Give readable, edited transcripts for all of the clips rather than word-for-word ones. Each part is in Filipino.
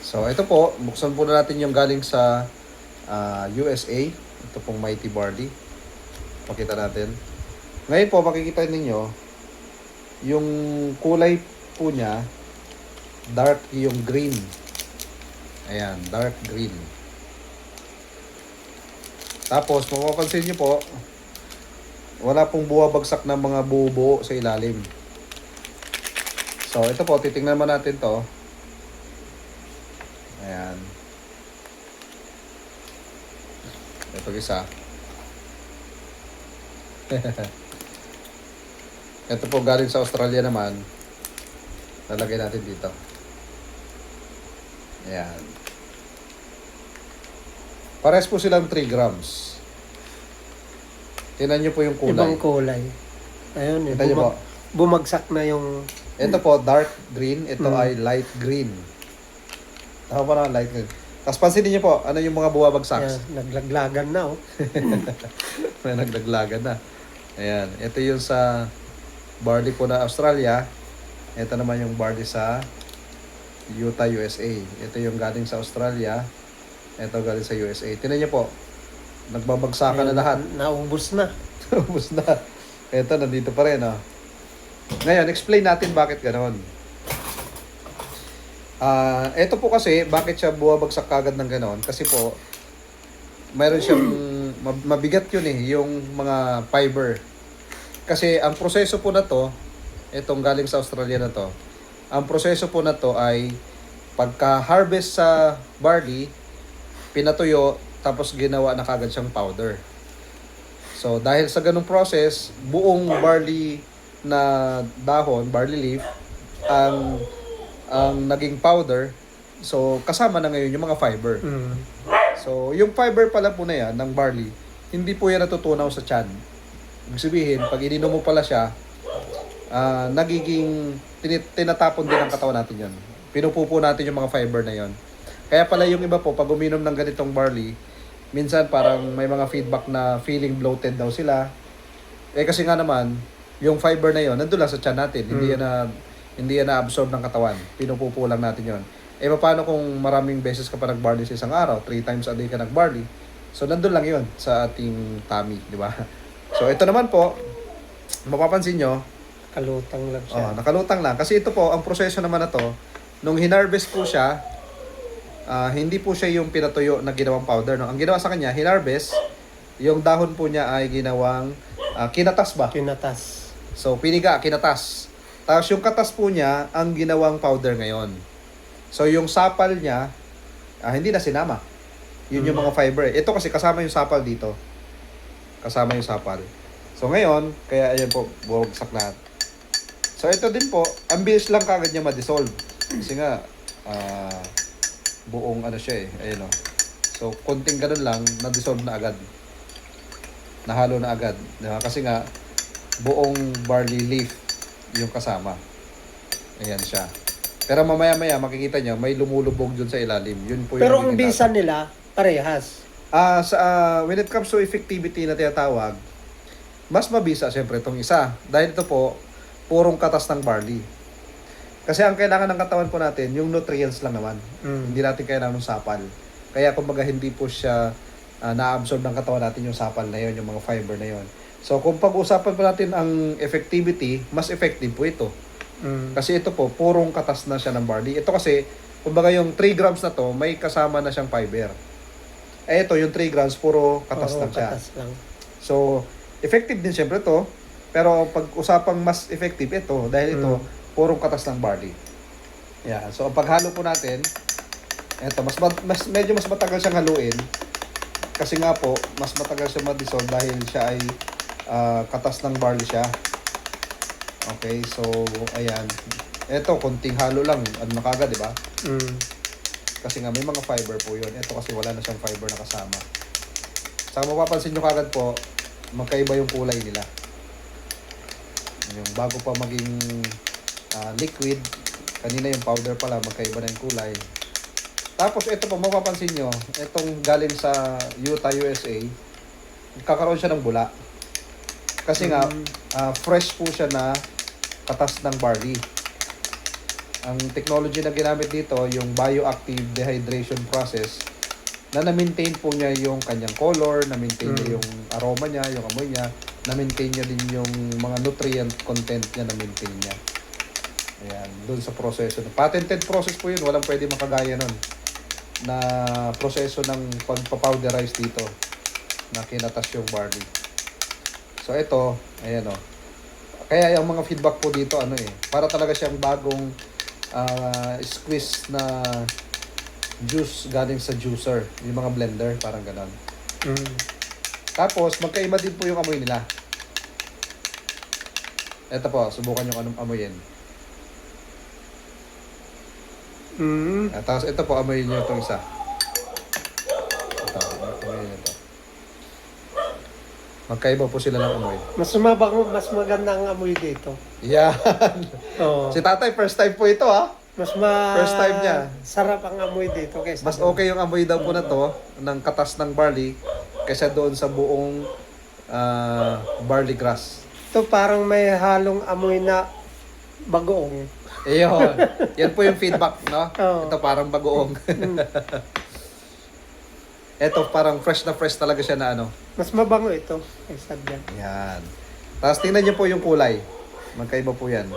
So, ito po, buksan po na natin yung galing sa USA. Ito pong Mighty Barley. Pakita natin. Ngayon po, makikita ninyo, yung kulay po niya, dark yung green. Ayan, dark green. Tapos, mapapansin nyo po, wala pong buwabagsak na mga buo-buo sa ilalim. So, ito po, titingnan naman natin to. Ayan. Ito isa. Ito po galing sa Australia naman. Lalagay natin dito. Ayan. Pares po silang 3 grams. Tingnan nyo po yung kulay. Ibang kulay. Ayun, Kita nyo po. bumagsak na yung... Ito po, dark green. Ito ay light green. Tama pa na, light green. Tapos pansinin nyo po, ano yung mga buwabagsak? Yan, naglaglagan na, oh. May naglaglagan na. Ayan. Ito yung sa barley po na Australia. Ito naman yung barley sa Utah, USA. Ito yung galing sa Australia. Ito galing sa USA. Tingnan nyo po. Nagbabagsakan na lahat. Naubos na. Ubus na. Ito, nandito pa rin. Oh. Ngayon, explain natin bakit ganoon. Ito po kasi, bakit siya buwabagsak kagad ng ganoon? Kasi po, mayroon siyang, mabigat yun eh, yung mga fiber. Kasi ang proseso po na to, itong galing sa Australia na to, ang proseso po na to ay, pagka-harvest sa barley, pinatuyo, tapos ginawa na kagad siyang powder. So, dahil sa ganung process, buong barley na dahon, barley leaf, ang naging powder. So, kasama na ngayon yung mga fiber. So, yung fiber pala po na yan, ng barley, hindi po yan natutunaw sa tiyan. Ibig sabihin, pag ininom mo pala siya, nagiging, tinatapon din ang katawan natin yon. Pinupupo natin yung mga fiber na yon. Kaya pala yung iba po, pag uminom ng ganitong barley, minsan parang may mga feedback na feeling bloated daw sila. Kasi nga naman, yung fiber na yon nandun lang sa tiyan natin. Hindi yan na-absorb ng katawan. Pinupupo lang natin yon. Paano kung maraming beses ka pa nag-barley sa isang araw? 3 times a day ka nag-barley. So, nandun lang yon sa ating tummy, di ba? So, ito naman po, mapapansin nyo, Kalutang lang siya. nakalutang lang. Kasi ito po, ang proseso naman na to, nung hinarvest po siya, hindi po siya yung pinatuyo na ginawang powder. No? Ang ginawa sa kanya, hinarvest, yung dahon po niya ay ginawang kinatas ba? Kinatas. So, piniga, kinatas. Tapos yung katas po niya, ang ginawang powder ngayon. So, yung sapal niya, hindi na sinama. Yun yung mga fiber. Ito kasi kasama yung sapal dito. Kasama yung sapal. So, ngayon, kaya ayan po, bumagsak lahat. So, ito din po, ang bilis lang kagad niya ma-dissolve. Kasi nga, buong ano siya eh. Ayun o. So, konting ganun lang, na-dissolve na agad. Nahalo na agad. Diba? Kasi nga, buong barley leaf yung kasama. Ayan siya. Pero mamaya-maya, makikita nyo, may lumulubog dun sa ilalim. Yun po yung Pero ang naging bisa nila, parehas. when it comes to effectivity na tinatawag, mas mabisa siyempre itong isa. Dahil ito po, purong katas ng barley. Kasi ang kailangan ng katawan po natin, yung nutrients lang naman. Hindi natin kailangan ng sapal. Kaya kumbaga hindi po siya na-absorb ng katawan natin yung sapal na yon, yung mga fiber na yon. So kung pag-usapan po natin ang effectivity, mas effective po ito. Kasi ito po, purong katas na siya ng barley. Ito kasi, kumbaga yung 3 grams na to, may kasama na siyang fiber. Ito, yung 3 grams, puro katas lang siya. Katas lang. So, effective din siyempre to. Pero pag-usapang mas effective ito, dahil ito, purong katas ng barley. Yeah. So, ang paghalo po natin, ito, medyo mas matagal siyang haluin. Kasi nga po, mas matagal siya ma-dissolve dahil siya ay katas ng barley siya. Okay, so, ayan. Ito, konting halo lang. Ano na kagad, di ba? Kasi nga, may mga fiber po yun. Ito kasi wala na siyang fiber na kasama. Saka mapapansin nyo kagad po, magkaiba yung kulay nila. Yung bago pa maging liquid, kanina yung powder pala, magkaiba na yung kulay. Tapos ito po, mapapansin nyo, itong galing sa Utah, USA, kakaroon siya ng bula. Kasi nga, fresh po siya na katas ng barley. Ang technology na ginamit dito, yung bioactive dehydration process, na na-maintain po niya yung kanyang color, na-maintain niya yung aroma niya, yung amoy niya, na-maintain niya din yung mga nutrient content niya, na-maintain niya. Ayan, doon sa proseso. Patented process po yun, walang pwede makagaya nun na proseso ng pagpa-powderize dito na kinatas yung barley. So ito, ayan o. Kaya yung mga feedback po dito, para talaga siyang bagong squeeze na juice galing sa juicer. Yung mga blender, parang ganon. Tapos, magkaiba din po yung amoy nila. Ito po, subukan yung anong amoyin. At tapos ito po, amoyin nyo itong isa. Ito, amoyin nyo ito. Magkaiba po sila ng amoy. Mas mabango, mas maganda ang amoy dito. Yan. Oo. Si tatay, first time po ito ha. First time niya. Sarap ang amoy dito kaysa Mas okay yung amoy daw po na to, ng katas ng barley, kaysa doon sa buong barley grass. Ito parang may halong amoy na bagoong. Ayun. Yan po yung feedback, no? Oo. Ito parang bagoong. Ito parang fresh na fresh talaga siya na ano. Mas mabango ito kaysa dyan. Yan. Tapos tingnan niyo po yung kulay. Magkaiba po yan.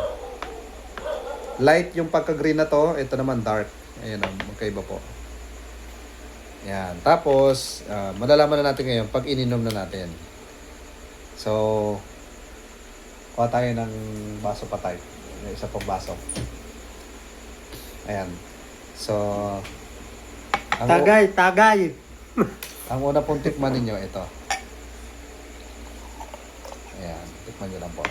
Light yung pagka-green na to. Ito naman dark. Ayan o, magkaiba po. Yan. Tapos, malalaman na natin ngayon pag ininom na natin. So, kuha tayo ng baso pa tayo. May isa pang baso. Ayan. So, Tagay. ang una pong tikman ninyo, ito. Ayan, tikman nyo lang po.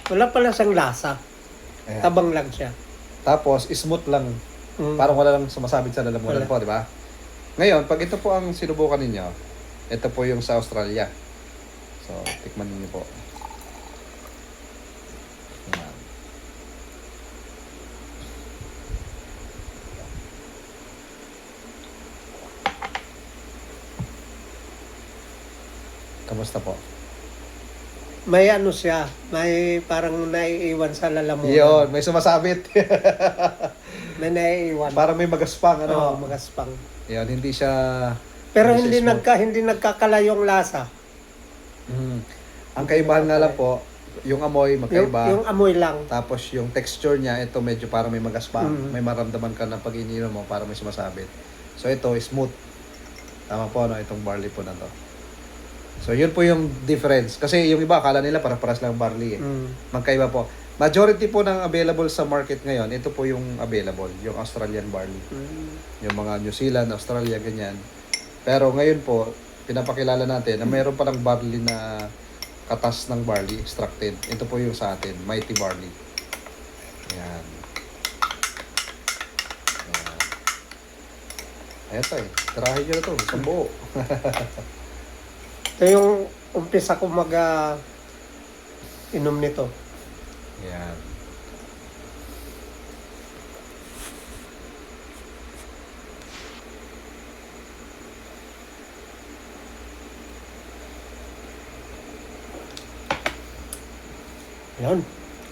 Wala pala siyang lasa. Ayan. Tabang lang siya. Tapos, smooth lang. Parang wala lang sumasabit sa lalamunan Wala. po, di ba? Ngayon, pag ito po ang sinubukan ninyo, ito po yung sa Australia. So, tikman niyo po. Ayan. Kamusta po? May ano siya, may parang naiiwan sa lalamunan. Yun, may sumasabit. May naiiwan. Parang may magaspang, Oo, ano? magaspang. Yun, hindi siya... Pero hindi hindi siya smooth. hindi nagkakalayong lasa. Ang kaibahan nga lang po, yung amoy magkaiba. Yung amoy lang. Tapos yung texture niya, ito medyo parang may magaspang. Mm. May maramdaman ka na pag ininom mo, parang may sumasabit. So ito, smooth. Tama po, no? Itong barley po na to. So yun po yung difference. Kasi yung iba, akala nila para-paras lang barley eh. Magkaiba po. Majority po ng available sa market ngayon, ito po yung available, yung Australian barley. Yung mga New Zealand, Australia, ganyan. Pero ngayon po, pinapakilala natin na mayroon palang barley na katas ng barley extracted. Ito po yung sa atin, Mighty Barley. Ayan. Ayan. Ayan tayo. Tirahin nyo na ito. Isang buo. Ito yung umpisa ko inom nito. Ayan. Yun.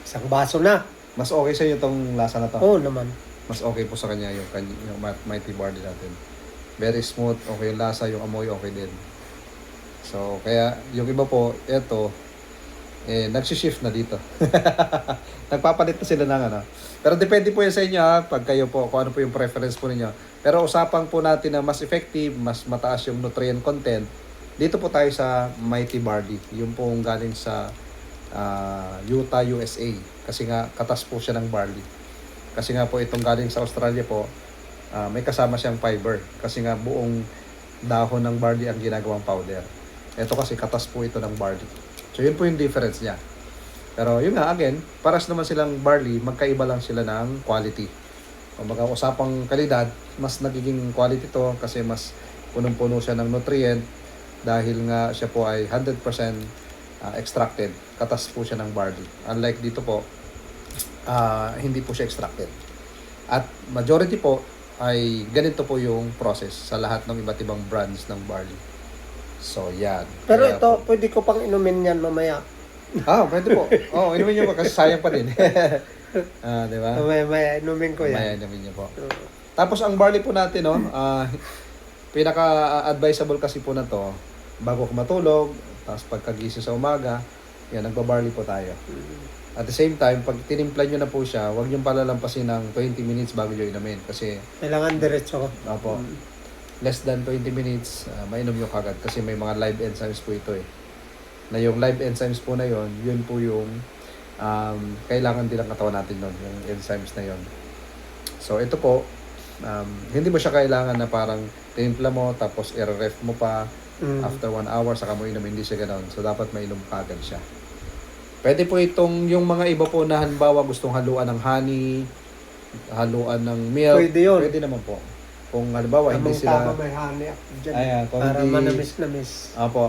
Isang baso na. Mas okay sa inyo itong lasa na to. Oo naman. Mas okay po sa kanya yung Mighty Barley natin. Very smooth, okay yung lasa, yung amoy okay din. So, kaya yung iba po, eto, nagsishift na dito. Nagpapalit na sila ng ano. Pero depende po yan sa inyo ha, pag kayo po, kung ano po yung preference po ninyo. Pero usapan po natin na mas effective, mas mataas yung nutrient content, dito po tayo sa Mighty Barley. Yung pong galing sa Utah, USA. Kasi nga, katas po siya ng barley. Kasi nga po itong galing sa Australia po, may kasama siyang fiber. Kasi nga buong dahon ng barley ang ginagawang powder. Ito kasi katas po ito ng barley. So yun po yung difference niya. Pero yun nga, again, paras naman silang barley, magkaiba lang sila ng quality. Kung usapang kalidad, mas nagiging quality to kasi mas punong-puno siya ng nutrient dahil nga siya po ay 100% extracted. Katas po siya ng barley. Unlike dito po, hindi po siya extracted. At majority po ay ganito po yung process sa lahat ng iba't ibang brands ng barley. So, yan. Pero Kaya ito, po- pwede ko pang inumin yan mamaya. pwede po. Inumin nyo po kasi sayang pa din. Di ba? Mamaya inumin ko Maya, yan. inumin nyo po. Oo. Tapos, ang barley po natin, no, pinaka-advisable kasi po na to, bago ka matulog, tapos pagkagising sa umaga, yan, nagbabarley po tayo. At the same time, pag tinimpla nyo na po siya, huwag nyo palalampasin ng 20 minutes bago nyo inumin. Kasi, Kailangan diretso. opo, less than 20 minutes, mainom nyo kagad. Kasi may mga live enzymes po ito eh. Na yung live enzymes po na yon, yun po yung kailangan din ang katawan natin nun, yung enzymes na yon. So, ito po, hindi mo siya kailangan na parang tinimpla mo, tapos i-ref mo pa, after 1 hour, saka mo inumin, hindi siya ganoon. So, dapat mainom kagad siya. Pwede po itong, yung mga iba po na halimbawa gustong haluan ng honey, haluan ng milk. Pwede yun. Pwede naman po. Kung halimbawa, hindi Tamang sila... tama may honey ako dyan. Ayan, kung para hindi- manamis-namis. Opo.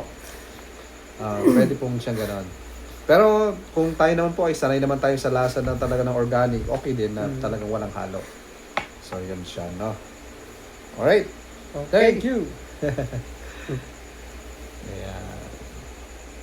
Pwede pong siyang ganoon. Pero kung tayo naman po ay sanay naman tayo sa lasa ng talaga ng organic, okay din na talagang walang halo. So, yun siya, no? Alright. Okay. Thank you. Ayan.